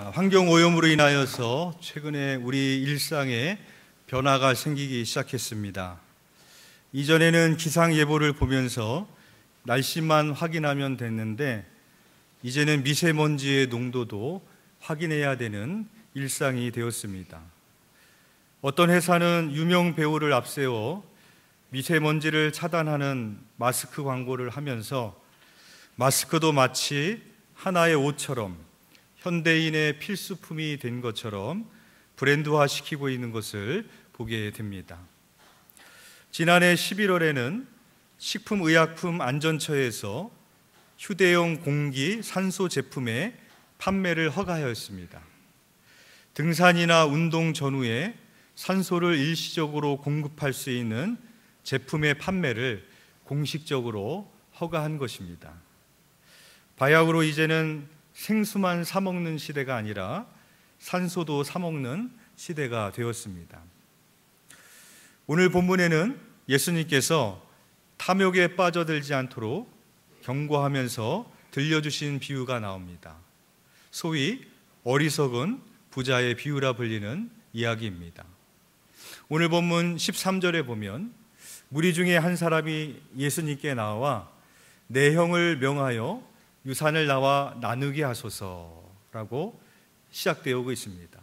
환경오염으로 인하여서 최근에 우리 일상에 변화가 생기기 시작했습니다. 이전에는 기상예보를 보면서 날씨만 확인하면 됐는데 이제는 미세먼지의 농도도 확인해야 되는 일상이 되었습니다. 어떤 회사는 유명 배우를 앞세워 미세먼지를 차단하는 마스크 광고를 하면서 마스크도 마치 하나의 옷처럼 현대인의 필수품이 된 것처럼 브랜드화 시키고 있는 것을 보게 됩니다. 지난해 11월에는 식품의약품안전처에서 휴대용 공기 산소 제품의 판매를 허가하였습니다. 등산이나 운동 전후에 산소를 일시적으로 공급할 수 있는 제품의 판매를 공식적으로 허가한 것입니다. 바야흐로 이제는 생수만 사 먹는 시대가 아니라 산소도 사 먹는 시대가 되었습니다. 오늘 본문에는 예수님께서 탐욕에 빠져들지 않도록 경고하면서 들려주신 비유가 나옵니다. 소위 어리석은 부자의 비유라 불리는 이야기입니다. 오늘 본문 13절에 보면 무리 중에 한 사람이 예수님께 나와 내 형을 명하여 유산을 나와 나누게 하소서라고 시작되어 있습니다.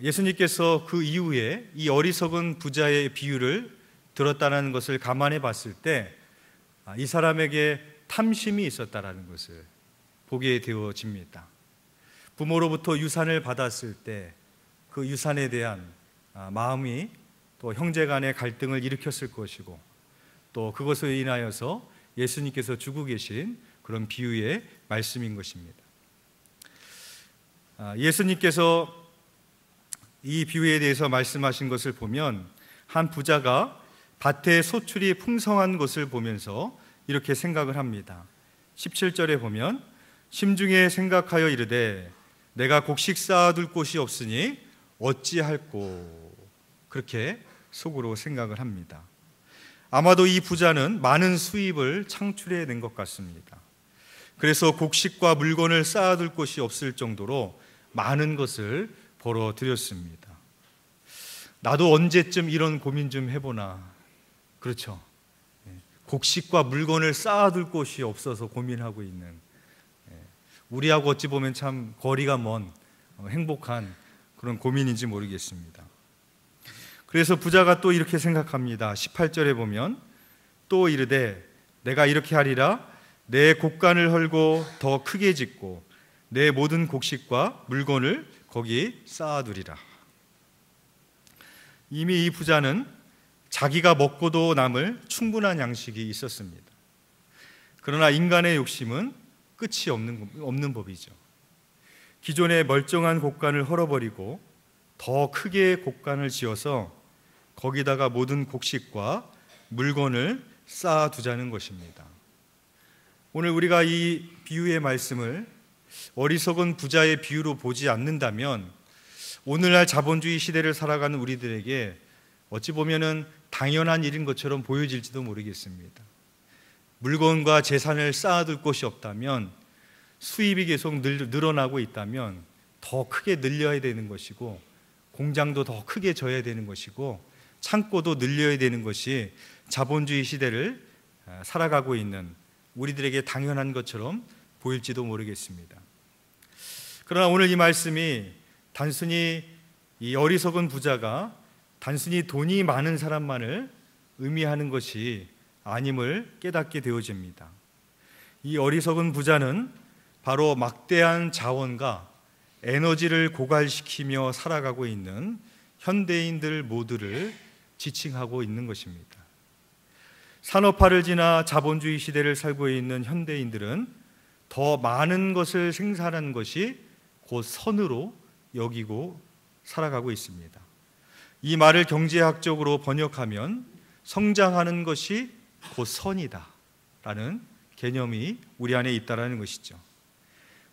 예수님께서 그 이후에 이 어리석은 부자의 비유를 들었다는 것을 감안해 봤을 때 이 사람에게 탐심이 있었다는 것을 보게 되어집니다. 부모로부터 유산을 받았을 때 그 유산에 대한 마음이 또 형제 간의 갈등을 일으켰을 것이고 또 그것으로 인하여서 예수님께서 주고 계신 그런 비유의 말씀인 것입니다. 예수님께서 이 비유에 대해서 말씀하신 것을 보면 한 부자가 밭에 소출이 풍성한 것을 보면서 이렇게 생각을 합니다. 17절에 보면 심중에 생각하여 이르되 내가 곡식 쌓아둘 곳이 없으니 어찌할꼬, 그렇게 속으로 생각을 합니다. 아마도 이 부자는 많은 수입을 창출해낸 것 같습니다. 그래서 곡식과 물건을 쌓아둘 곳이 없을 정도로 많은 것을 벌어들였습니다. 나도 언제쯤 이런 고민 좀 해보나. 그렇죠. 곡식과 물건을 쌓아둘 곳이 없어서 고민하고 있는, 우리하고 어찌 보면 참 거리가 먼 행복한 그런 고민인지 모르겠습니다. 그래서 부자가 또 이렇게 생각합니다. 18절에 보면 또 이르되 내가 이렇게 하리라. 내 곡간을 헐고 더 크게 짓고 내 모든 곡식과 물건을 거기 쌓아두리라. 이미 이 부자는 자기가 먹고도 남을 충분한 양식이 있었습니다. 그러나 인간의 욕심은 끝이 없는 법이죠. 기존의 멀쩡한 곡간을 헐어버리고 더 크게 곡간을 지어서 거기다가 모든 곡식과 물건을 쌓아두자는 것입니다. 오늘 우리가 이 비유의 말씀을 어리석은 부자의 비유로 보지 않는다면 오늘날 자본주의 시대를 살아가는 우리들에게 어찌 보면은 당연한 일인 것처럼 보여질지도 모르겠습니다. 물건과 재산을 쌓아둘 곳이 없다면, 수입이 계속 늘어나고 있다면 더 크게 늘려야 되는 것이고, 공장도 더 크게 져야 되는 것이고, 창고도 늘려야 되는 것이 자본주의 시대를 살아가고 있는 우리들에게 당연한 것처럼 보일지도 모르겠습니다. 그러나 오늘 이 말씀이 단순히 이 어리석은 부자가 단순히 돈이 많은 사람만을 의미하는 것이 아님을 깨닫게 되어집니다. 이 어리석은 부자는 바로 막대한 자원과 에너지를 고갈시키며 살아가고 있는 현대인들 모두를 지칭하고 있는 것입니다. 산업화를 지나 자본주의 시대를 살고 있는 현대인들은 더 많은 것을 생산하는 것이 곧 선으로 여기고 살아가고 있습니다. 이 말을 경제학적으로 번역하면 성장하는 것이 곧 선이다 라는 개념이 우리 안에 있다는 것이죠.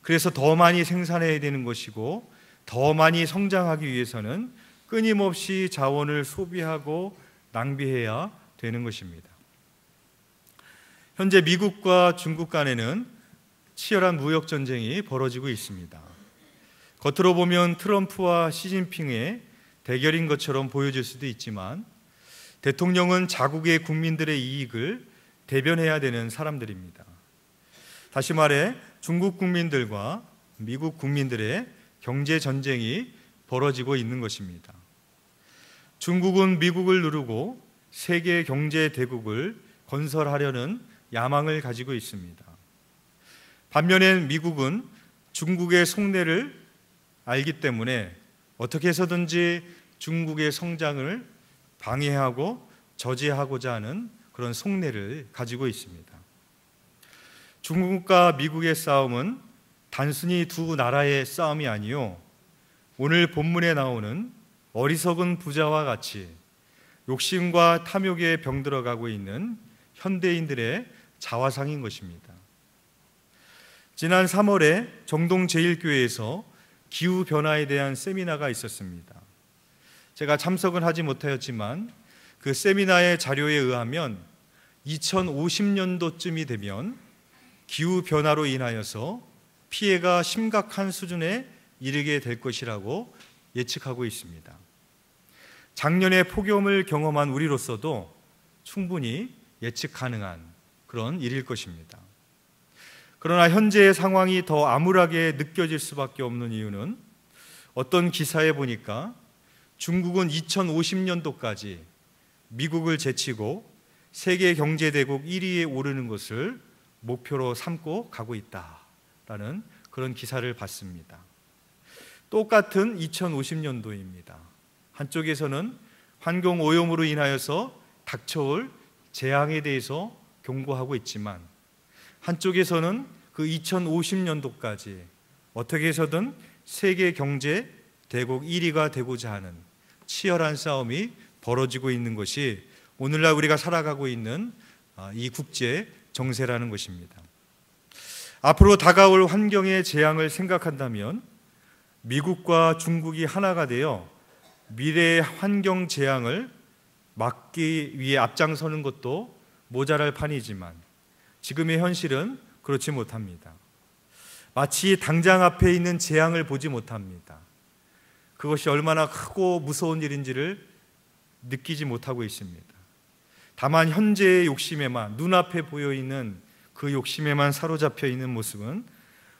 그래서 더 많이 생산해야 되는 것이고 더 많이 성장하기 위해서는 끊임없이 자원을 소비하고 낭비해야 되는 것입니다. 현재 미국과 중국 간에는 치열한 무역 전쟁이 벌어지고 있습니다. 겉으로 보면 트럼프와 시진핑의 대결인 것처럼 보여질 수도 있지만 대통령은 자국의 국민들의 이익을 대변해야 되는 사람들입니다. 다시 말해 중국 국민들과 미국 국민들의 경제 전쟁이 벌어지고 있는 것입니다. 중국은 미국을 누르고 세계 경제 대국을 건설하려는 야망을 가지고 있습니다. 반면에 미국은 중국의 속내를 알기 때문에 어떻게 해서든지 중국의 성장을 방해하고 저지하고자 하는 그런 속내를 가지고 있습니다. 중국과 미국의 싸움은 단순히 두 나라의 싸움이 아니요, 오늘 본문에 나오는 어리석은 부자와 같이 욕심과 탐욕에 병들어가고 있는 현대인들의 자화상인 것입니다. 지난 3월에 정동제일교회에서 기후변화에 대한 세미나가 있었습니다. 제가 참석은 하지 못하였지만 그 세미나의 자료에 의하면 2050년도쯤이 되면 기후변화로 인하여서 피해가 심각한 수준에 이르게 될 것이라고 예측하고 있습니다. 작년에 폭염을 경험한 우리로서도 충분히 예측 가능한 그런 일일 것입니다. 그러나 현재의 상황이 더 암울하게 느껴질 수밖에 없는 이유는 어떤 기사에 보니까 중국은 2050년도까지 미국을 제치고 세계 경제대국 1위에 오르는 것을 목표로 삼고 가고 있다라는 그런 기사를 봤습니다. 똑같은 2050년도입니다. 한쪽에서는 환경오염으로 인하여서 닥쳐올 재앙에 대해서 경고하고 있지만 한쪽에서는 그 2050년도까지 어떻게 해서든 세계 경제 대국 1위가 되고자 하는 치열한 싸움이 벌어지고 있는 것이 오늘날 우리가 살아가고 있는 이 국제 정세라는 것입니다. 앞으로 다가올 환경의 재앙을 생각한다면 미국과 중국이 하나가 되어 미래의 환경 재앙을 막기 위해 앞장서는 것도 모자랄 판이지만 지금의 현실은 그렇지 못합니다. 마치 당장 앞에 있는 재앙을 보지 못합니다. 그것이 얼마나 크고 무서운 일인지를 느끼지 못하고 있습니다. 다만 현재의 욕심에만, 눈앞에 보여있는 그 욕심에만 사로잡혀 있는 모습은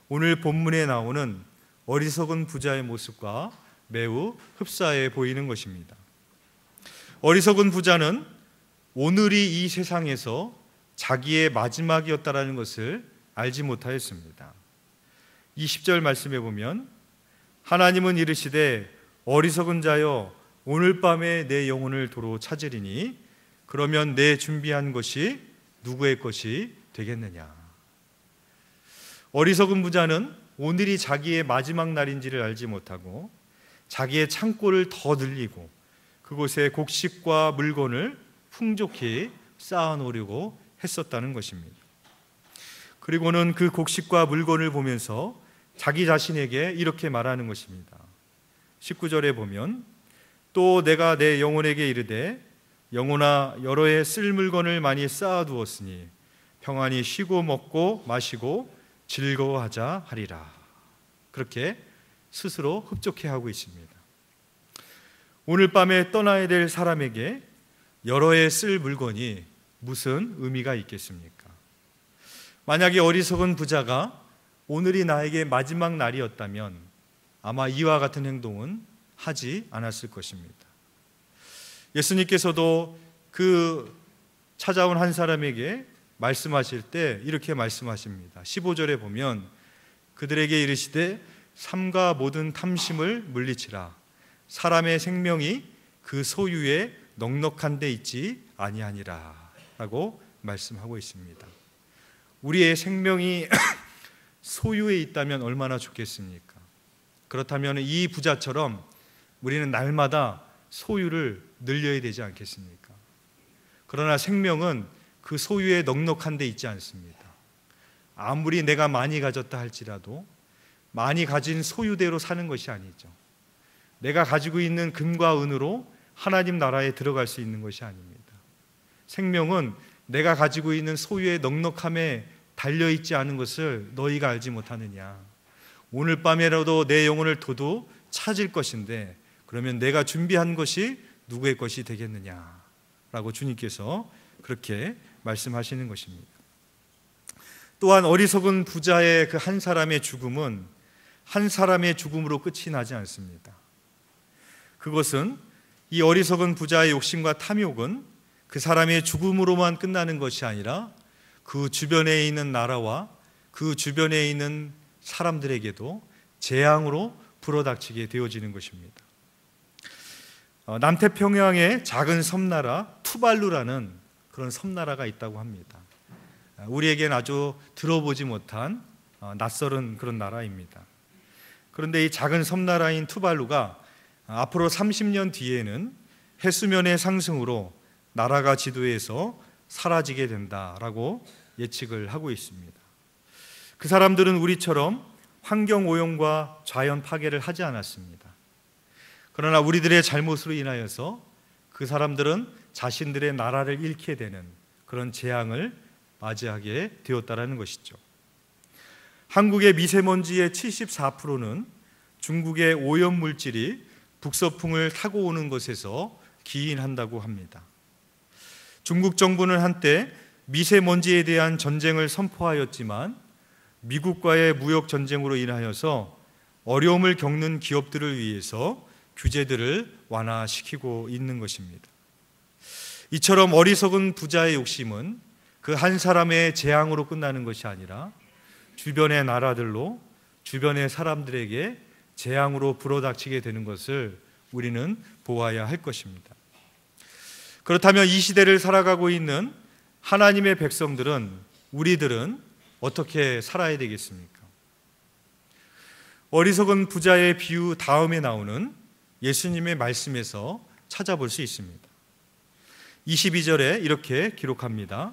오늘 본문에 나오는 어리석은 부자의 모습과 매우 흡사해 보이는 것입니다. 어리석은 부자는 오늘이 이 세상에서 자기의 마지막이었다라는 것을 알지 못하였습니다. 20절 말씀에 보면 하나님은 이르시되 어리석은 자여 오늘 밤에 내 영혼을 도로 찾으리니 그러면 내 준비한 것이 누구의 것이 되겠느냐. 어리석은 부자는 오늘이 자기의 마지막 날인지를 알지 못하고 자기의 창고를 더 늘리고 그곳에 곡식과 물건을 풍족히 쌓아놓으려고 했었다는 것입니다. 그리고는 그 곡식과 물건을 보면서 자기 자신에게 이렇게 말하는 것입니다. 19절에 보면 또 내가 내 영혼에게 이르되 영혼아 여러 해 쓸 물건을 많이 쌓아두었으니 평안히 쉬고 먹고 마시고 즐거워하자 하리라. 그렇게 스스로 흡족해하고 있습니다. 오늘 밤에 떠나야 될 사람에게 여러 해 쓸 물건이 무슨 의미가 있겠습니까? 만약에 어리석은 부자가 오늘이 나에게 마지막 날이었다면 아마 이와 같은 행동은 하지 않았을 것입니다. 예수님께서도 그 찾아온 한 사람에게 말씀하실 때 이렇게 말씀하십니다. 15절에 보면 그들에게 이르시되 삶과 모든 탐심을 물리치라. 사람의 생명이 그 소유에 넉넉한 데 있지 아니하니라 라고 말씀하고 있습니다. 우리의 생명이 소유에 있다면 얼마나 좋겠습니까? 그렇다면 이 부자처럼 우리는 날마다 소유를 늘려야 되지 않겠습니까? 그러나 생명은 그 소유에 넉넉한 데 있지 않습니다. 아무리 내가 많이 가졌다 할지라도 많이 가진 소유대로 사는 것이 아니죠. 내가 가지고 있는 금과 은으로 하나님 나라에 들어갈 수 있는 것이 아닙니다. 생명은 내가 가지고 있는 소유의 넉넉함에 달려있지 않은 것을 너희가 알지 못하느냐. 오늘 밤에라도 내 영혼을 도도 찾을 것인데 그러면 내가 준비한 것이 누구의 것이 되겠느냐라고 주님께서 그렇게 말씀하시는 것입니다. 또한 어리석은 부자의 그 한 사람의 죽음은 한 사람의 죽음으로 끝이 나지 않습니다. 그것은 이 어리석은 부자의 욕심과 탐욕은 그 사람의 죽음으로만 끝나는 것이 아니라 그 주변에 있는 나라와 그 주변에 있는 사람들에게도 재앙으로 불어닥치게 되어지는 것입니다. 남태평양의 작은 섬나라 투발루라는 그런 섬나라가 있다고 합니다. 우리에겐 아주 들어보지 못한 낯설은 그런 나라입니다. 그런데 이 작은 섬나라인 투발루가 앞으로 30년 뒤에는 해수면의 상승으로 나라가 지도에서 사라지게 된다라고 예측을 하고 있습니다. 그 사람들은 우리처럼 환경오염과 자연 파괴를 하지 않았습니다. 그러나 우리들의 잘못으로 인하여서 그 사람들은 자신들의 나라를 잃게 되는 그런 재앙을 맞이하게 되었다라는 것이죠. 한국의 미세먼지의 74%는 중국의 오염물질이 북서풍을 타고 오는 것에서 기인한다고 합니다. 중국 정부는 한때 미세먼지에 대한 전쟁을 선포하였지만 미국과의 무역 전쟁으로 인하여서 어려움을 겪는 기업들을 위해서 규제들을 완화시키고 있는 것입니다. 이처럼 어리석은 부자의 욕심은 그 한 사람의 재앙으로 끝나는 것이 아니라 주변의 나라들로 주변의 사람들에게 재앙으로 불어닥치게 되는 것을 우리는 보아야 할 것입니다. 그렇다면 이 시대를 살아가고 있는 하나님의 백성들은, 우리들은 어떻게 살아야 되겠습니까? 어리석은 부자의 비유 다음에 나오는 예수님의 말씀에서 찾아볼 수 있습니다. 22절에 이렇게 기록합니다.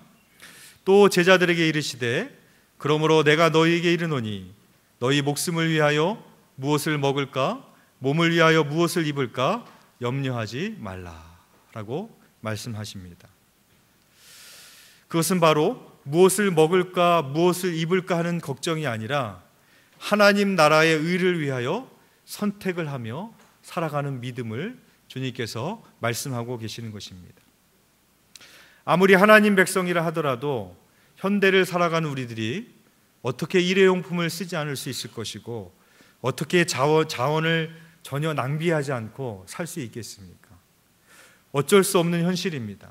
또 제자들에게 이르시되 그러므로 내가 너희에게 이르노니 너희 목숨을 위하여 무엇을 먹을까 몸을 위하여 무엇을 입을까 염려하지 말라라고 말씀하십니다. 그것은 바로 무엇을 먹을까 무엇을 입을까 하는 걱정이 아니라 하나님 나라의 의를 위하여 선택을 하며 살아가는 믿음을 주님께서 말씀하고 계시는 것입니다. 아무리 하나님 백성이라 하더라도 현대를 살아가는 우리들이 어떻게 일회용품을 쓰지 않을 수 있을 것이고 어떻게 자원을 전혀 낭비하지 않고 살 수 있겠습니까? 어쩔 수 없는 현실입니다.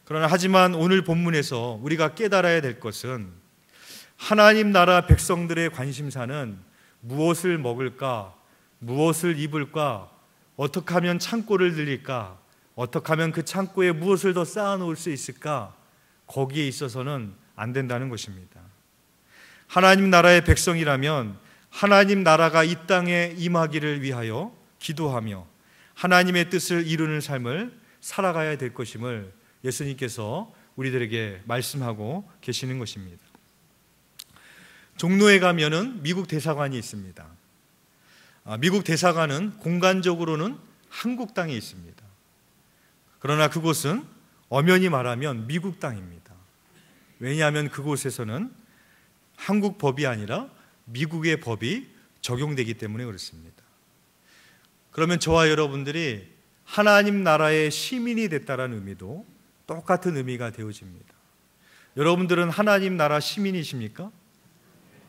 그러나 하지만 오늘 본문에서 우리가 깨달아야 될 것은 하나님 나라 백성들의 관심사는 무엇을 먹을까, 무엇을 입을까, 어떻게 하면 창고를 늘릴까, 어떻게 하면 그 창고에 무엇을 더 쌓아놓을 수 있을까, 거기에 있어서는 안 된다는 것입니다. 하나님 나라의 백성이라면 하나님 나라가 이 땅에 임하기를 위하여 기도하며 하나님의 뜻을 이루는 삶을 살아가야 될 것임을 예수님께서 우리들에게 말씀하고 계시는 것입니다. 종로에 가면은 미국 대사관이 있습니다. 미국 대사관은 공간적으로는 한국 땅에 있습니다. 그러나 그곳은 엄연히 말하면 미국 땅입니다. 왜냐하면 그곳에서는 한국 법이 아니라 미국의 법이 적용되기 때문에 그렇습니다. 그러면 저와 여러분들이 하나님 나라의 시민이 됐다는 의미도 똑같은 의미가 되어집니다. 여러분들은 하나님 나라 시민이십니까?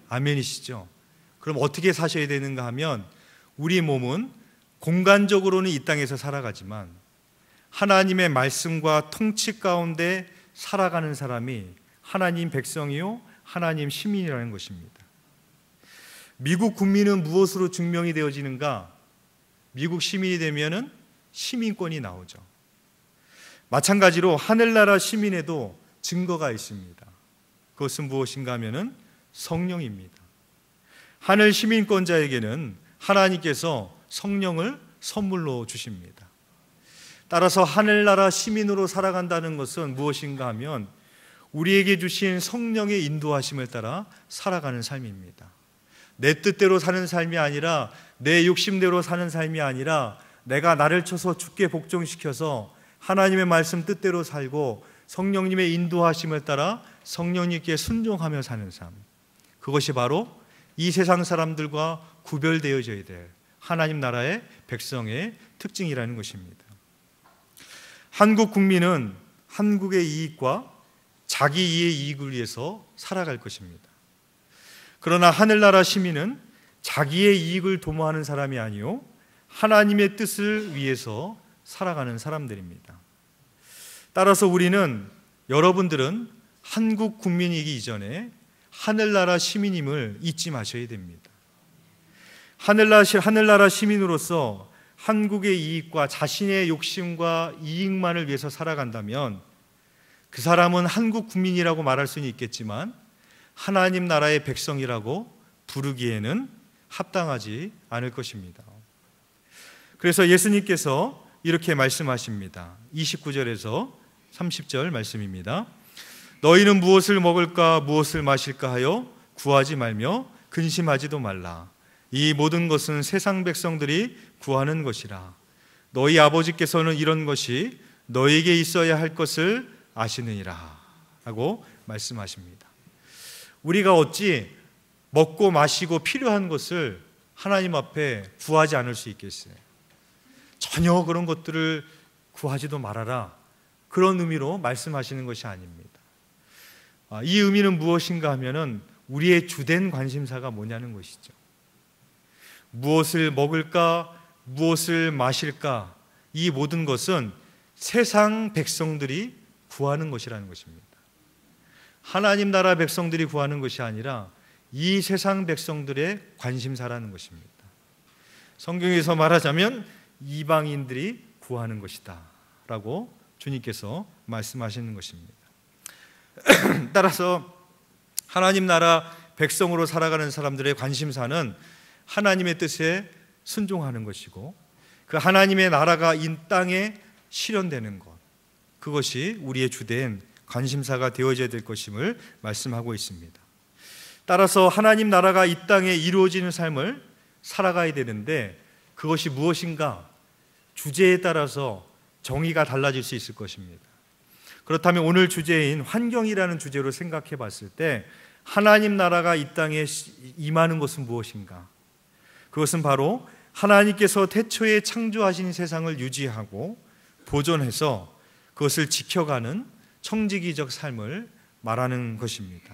아멘이시죠? 그럼 어떻게 사셔야 되는가 하면 우리 몸은 공간적으로는 이 땅에서 살아가지만 하나님의 말씀과 통치 가운데 살아가는 사람이 하나님 백성이요 하나님 시민이라는 것입니다. 미국 국민은 무엇으로 증명이 되어지는가? 미국 시민이 되면은 시민권이 나오죠. 마찬가지로 하늘나라 시민에도 증거가 있습니다. 그것은 무엇인가 하면은 성령입니다. 하늘 시민권자에게는 하나님께서 성령을 선물로 주십니다. 따라서 하늘나라 시민으로 살아간다는 것은 무엇인가 하면 우리에게 주신 성령의 인도하심을 따라 살아가는 삶입니다. 내 뜻대로 사는 삶이 아니라 내 욕심대로 사는 삶이 아니라 내가 나를 쳐서 주께 복종시켜서 하나님의 말씀 뜻대로 살고 성령님의 인도하심을 따라 성령님께 순종하며 사는 삶, 그것이 바로 이 세상 사람들과 구별되어져야 될 하나님 나라의 백성의 특징이라는 것입니다. 한국 국민은 한국의 이익과 자기의 이익을 위해서 살아갈 것입니다. 그러나 하늘나라 시민은 자기의 이익을 도모하는 사람이 아니요 하나님의 뜻을 위해서 살아가는 사람들입니다. 따라서 여러분들은 한국 국민이기 이전에 하늘나라 시민임을 잊지 마셔야 됩니다. 하늘나라 시민으로서 한국의 이익과 자신의 욕심과 이익만을 위해서 살아간다면 그 사람은 한국 국민이라고 말할 수는 있겠지만 하나님 나라의 백성이라고 부르기에는 합당하지 않을 것입니다. 그래서 예수님께서 이렇게 말씀하십니다. 29절에서 30절 말씀입니다. 너희는 무엇을 먹을까 무엇을 마실까 하여 구하지 말며 근심하지도 말라. 이 모든 것은 세상 백성들이 구하는 것이라. 너희 아버지께서는 이런 것이 너희에게 있어야 할 것을 아시느니라 하고 말씀하십니다. 우리가 어찌 먹고 마시고 필요한 것을 하나님 앞에 구하지 않을 수 있겠어요? 전혀 그런 것들을 구하지도 말아라, 그런 의미로 말씀하시는 것이 아닙니다. 이 의미는 무엇인가 하면은 우리의 주된 관심사가 뭐냐는 것이죠. 무엇을 먹을까, 무엇을 마실까, 이 모든 것은 세상 백성들이 구하는 것이라는 것입니다. 하나님 나라 백성들이 구하는 것이 아니라 이 세상 백성들의 관심사라는 것입니다. 성경에서 말하자면 이방인들이 구하는 것이다 라고 주님께서 말씀하시는 것입니다. 따라서 하나님 나라 백성으로 살아가는 사람들의 관심사는 하나님의 뜻에 순종하는 것이고 그 하나님의 나라가 이 땅에 실현되는 것, 그것이 우리의 주된 관심사가 되어져야 될 것임을 말씀하고 있습니다. 따라서 하나님 나라가 이 땅에 이루어지는 삶을 살아가야 되는데 그것이 무엇인가? 주제에 따라서 정의가 달라질 수 있을 것입니다. 그렇다면 오늘 주제인 환경이라는 주제로 생각해 봤을 때 하나님 나라가 이 땅에 임하는 것은 무엇인가? 그것은 바로 하나님께서 태초에 창조하신 세상을 유지하고 보존해서 그것을 지켜가는 청지기적 삶을 말하는 것입니다.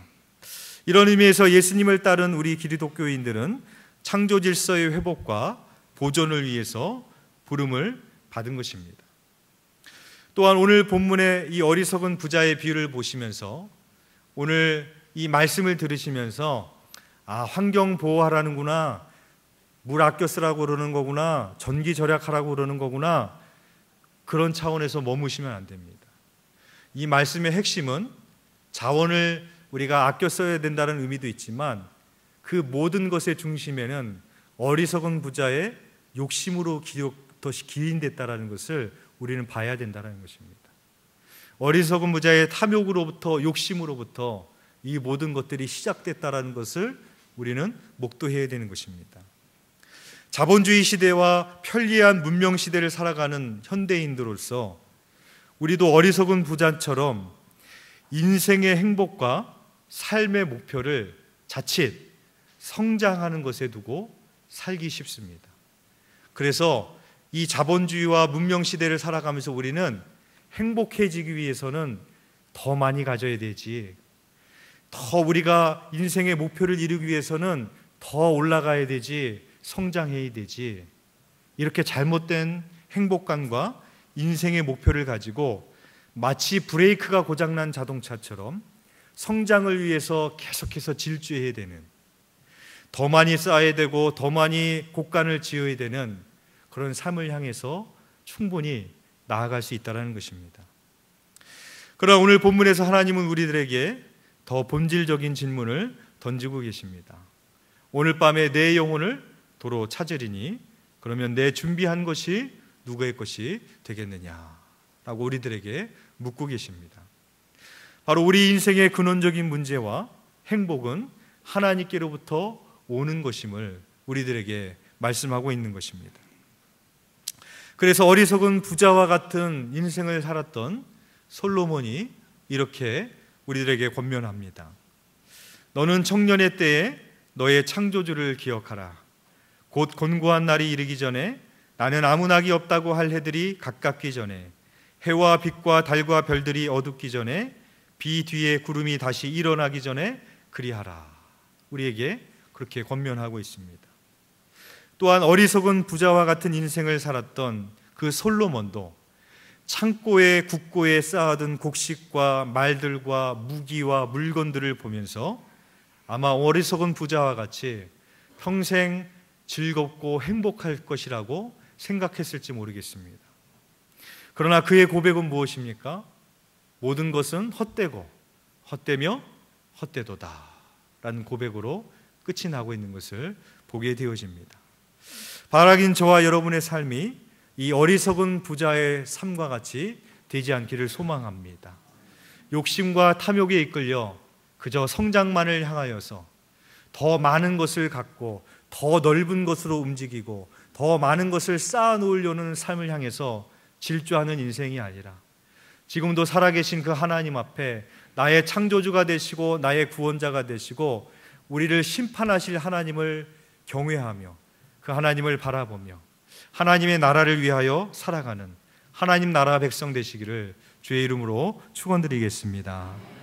이런 의미에서 예수님을 따른 우리 기독교인들은 창조 질서의 회복과 보존을 위해서 부름을 받은 것입니다. 또한 오늘 본문의 이 어리석은 부자의 비유를 보시면서 오늘 이 말씀을 들으시면서 환경 보호하라는구나, 물 아껴 쓰라고 그러는 거구나, 전기 절약하라고 그러는 거구나, 그런 차원에서 머무시면 안 됩니다. 이 말씀의 핵심은 자원을 우리가 아껴 써야 된다는 의미도 있지만 그 모든 것의 중심에는 어리석은 부자의 욕심으로 기인됐다는 것을 우리는 봐야 된다는 것입니다. 어리석은 부자의 탐욕으로부터, 욕심으로부터 이 모든 것들이 시작됐다는 것을 우리는 목도해야 되는 것입니다. 자본주의 시대와 편리한 문명 시대를 살아가는 현대인들로서 우리도 어리석은 부자처럼 인생의 행복과 삶의 목표를 자칫 성장하는 것에 두고 살기 쉽습니다. 그래서 이 자본주의와 문명 시대를 살아가면서 우리는 행복해지기 위해서는 더 많이 가져야 되지, 더 우리가 인생의 목표를 이루기 위해서는 더 올라가야 되지, 성장해야 되지, 이렇게 잘못된 행복감과 인생의 목표를 가지고 마치 브레이크가 고장난 자동차처럼 성장을 위해서 계속해서 질주해야 되는, 더 많이 쌓아야 되고 더 많이 곡간을 지어야 되는 그런 삶을 향해서 충분히 나아갈 수 있다는 것입니다. 그러나 오늘 본문에서 하나님은 우리들에게 더 본질적인 질문을 던지고 계십니다. 오늘 밤에 내 영혼을 도로 찾으리니 그러면 내 준비한 것이 누구의 것이 되겠느냐라고 우리들에게 묻고 계십니다. 바로 우리 인생의 근원적인 문제와 행복은 하나님께로부터 오는 것임을 우리들에게 말씀하고 있는 것입니다. 그래서 어리석은 부자와 같은 인생을 살았던 솔로몬이 이렇게 우리들에게 권면합니다. 너는 청년의 때에 너의 창조주를 기억하라. 곧 곤고한 날이 이르기 전에, 나는 아무 낙이 없다고 할 해들이 가깝기 전에, 해와 빛과 달과 별들이 어둡기 전에, 비 뒤에 구름이 다시 일어나기 전에 그리하라. 우리에게 그렇게 권면하고 있습니다. 또한 어리석은 부자와 같은 인생을 살았던 그 솔로몬도 창고에 국고에 쌓아둔 곡식과 말들과 무기와 물건들을 보면서 아마 어리석은 부자와 같이 평생 즐겁고 행복할 것이라고 생각했을지 모르겠습니다. 그러나 그의 고백은 무엇입니까? 모든 것은 헛되고 헛되며 헛되도다 라는 고백으로 끝이 나고 있는 것을 보게 되어집니다. 바라긴 저와 여러분의 삶이 이 어리석은 부자의 삶과 같이 되지 않기를 소망합니다. 욕심과 탐욕에 이끌려 그저 성장만을 향하여서 더 많은 것을 갖고 더 넓은 것으로 움직이고 더 많은 것을 쌓아놓으려는 삶을 향해서 질주하는 인생이 아니라 지금도 살아계신 그 하나님 앞에 나의 창조주가 되시고 나의 구원자가 되시고 우리를 심판하실 하나님을 경외하며 그 하나님을 바라보며 하나님의 나라를 위하여 살아가는 하나님 나라 백성 되시기를 주의 이름으로 축원드리겠습니다.